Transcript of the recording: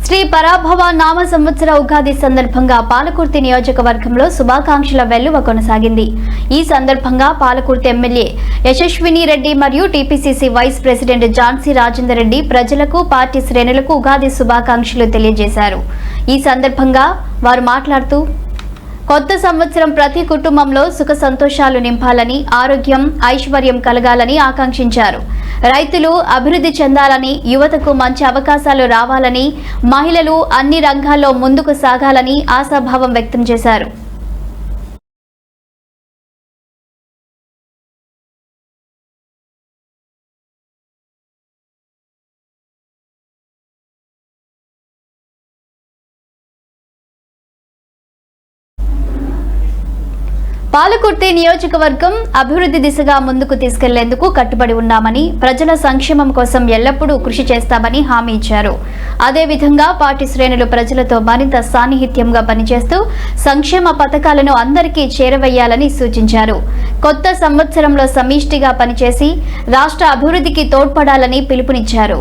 శ్రీ పరాభవ నామ సంవత్సర ఉగాది సందర్భంగా పాలకుర్తి నియోజకవర్గంలో శుభాకాంక్షల వెల్లువ కొనసాగింది. ఈ సందర్భంగా పాలకుర్తి ఎమ్మెల్యే యశస్విని రెడ్డి మరియు TPCC vice president Jhansi Rajender Reddy ప్రజలకు, పార్టీ శ్రేణులకు ఉగాది శుభాకాంక్షలు తెలియజేశారు. ఈ సందర్భంగా వారు మాట్లాడుతూ కొత్త సంవత్సరం ప్రతి కుటుంబంలో సుఖ సంతోషాలు నింపాలని, ఆరోగ్యం, ఐశ్వర్యం కలగాలని ఆకాంక్షించారు. రైతులు అభివృద్ధి చెందాలని, యువతకు మంచి అవకాశాలు రావాలని, మహిళలు అన్ని రంగాల్లో ముందుకు సాగాలని ఆశాభావం వ్యక్తం చేశారు. పాలకుర్తి నియోజకవర్గం అభివృద్ధి దిశగా ముందుకు తీసుకెళ్లేందుకు కట్టుబడి ఉన్నామని, ప్రజల సంక్షేమం కోసం ఎల్లప్పుడూ కృషి చేస్తామని హామీ ఇచ్చారు. అదేవిధంగా పార్టీ శ్రేణులు ప్రజలతో మరింత సాన్నిహిత్యంగా పనిచేస్తూ సంక్షేమ పథకాలను అందరికీ చేరవేయాలని సూచించారు. కొత్త సంవత్సరంలో సమిష్టిగా పనిచేసి రాష్ట్ర అభివృద్ధికి తోడ్పడాలని పిలుపునిచ్చారు.